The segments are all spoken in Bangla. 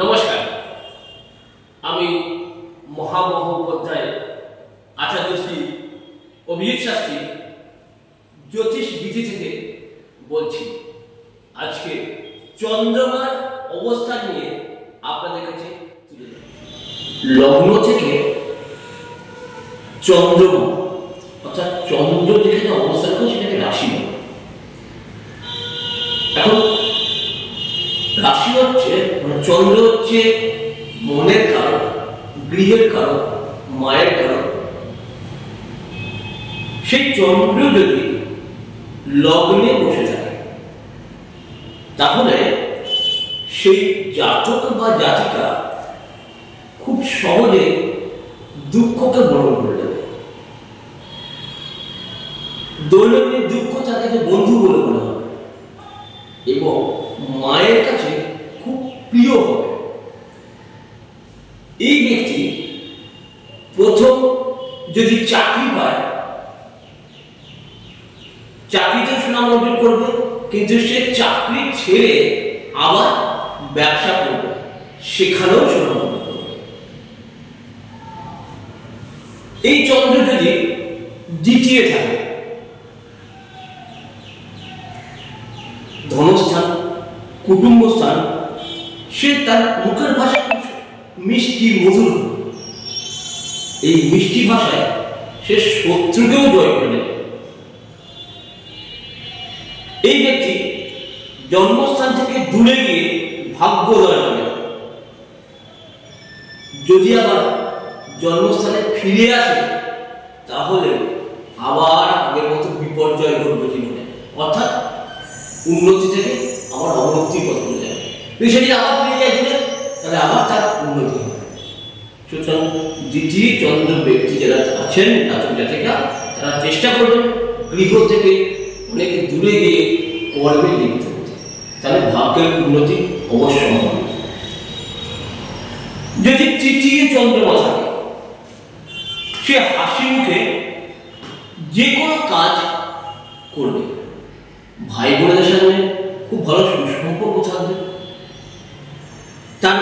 নমস্কার, আমি মহামহোপাধ্যায় আচার্য শ্রী অভিজিৎ শাস্ত্রী জ্যোতিষ বিধি থেকে বলছি। আজকে চন্দ্রমার অবস্থান নিয়ে আপনাদের কাছে তুলে ধরব। লগ্ন থেকে চন্দ্রমা অর্থাৎ চন্দ্র যেখানে অবস্থান করে সেটাকে রাশি বলে। এখন রাশি হচ্ছে চন্দ্র হচ্ছে মনের কারণ, গৃহের কারণ, মায়ের কারণ। সেই চন্দ্র যদি লগ্নে বসে থাকে তাহলে সেই জাতক বা জাতিকা খুব সহজে দুঃখকে বরণ করে দেবে। দৈনন্দিন দুঃখ তাকে বন্ধু বলে মনে হবে এবং মায়ের কাছে খুব প্রিয় হবে। এই ব্যক্তি প্রথম যদি চাকরি পায়, চাকরিতে সুনাম অর্জন করবে, কিন্তু সে চাকরি ছেড়ে আবার ব্যবসা করবে, সেখানেও সুনাম অর্জন করবে। এই চন্দ্র যদি দ্বিতীয় থাকে, ধনস্থান, কুটুম্ব স্থান, সে তার মুখের ভাষা মিষ্টি মধুর। এই মিষ্টি ভাষায় সে শত্রুকেও জয় করে নেবে। এই ব্যক্তি জন্মস্থান থেকে দূরে গিয়ে ভাগ্যোদয় হবে। যদি আবার জন্মস্থানে ফিরে আসে তাহলে আবার আগের মতো বিপর্যয় ঘটবে জীবনে, অর্থাৎ উন্নতি থেকে আবার অবনতির পথে চলে যাবে। সেটি আবার ফিরে যায় দিলে তাহলে আবার তার উন্নতি হবে। সুতরাং দ্বিতীয় চন্দ্র ব্যক্তি যারা আছেন জাতক জাতিকা, তারা চেষ্টা করবেন গৃহ থেকে অনেক দূরে গিয়ে কর্মে লিপ্ত হতে, তাহলে ভাগ্যের উন্নতি অবশ্যই হবে। যদি তৃতীয় চন্দ্রমা থাকে, সে হাসি মুখে যে কোনো কাজ করবে, ভাই বোনদের সঙ্গে খুব ভালো সুসম্পর্ক থাকবে। তার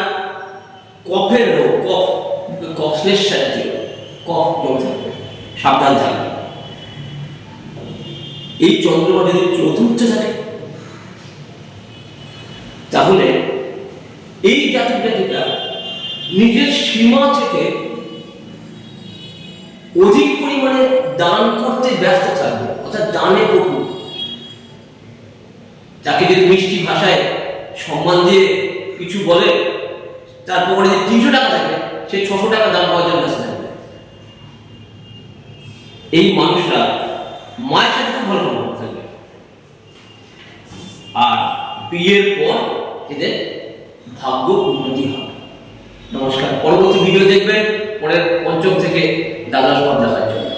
কফের রোগ, কফের সাহায্যে কফ জমে থাকবে, সাবধান থাকবে। এই চন্দ্রমা যদি চতুর্থ থাকে তাহলে এই জাতক জাতিকা নিজের সীমা থেকে অধিক পরিমাণে দান করতে ব্যস্ত থাকবে, অর্থাৎ দানে পটু। তাকে যদি মিষ্টি ভাষায় সম্মান দিয়ে কিছু বলে, তারপরে যে 300 টাকা থাকে সে 600 টাকা দাম পাওয়ার জন্য ব্যস্ত থাকবে। এই মানুষরা মায়ের সাথে খুব ভালো সম্পর্ক থাকবে, আর বিয়ের পর এদের ভাগ্য উন্নতি হবে। নমস্কার, পরবর্তী ভিডিও দেখবেন পরের পঞ্চম থেকে দ্বাদশ পদ দেখার জন্য।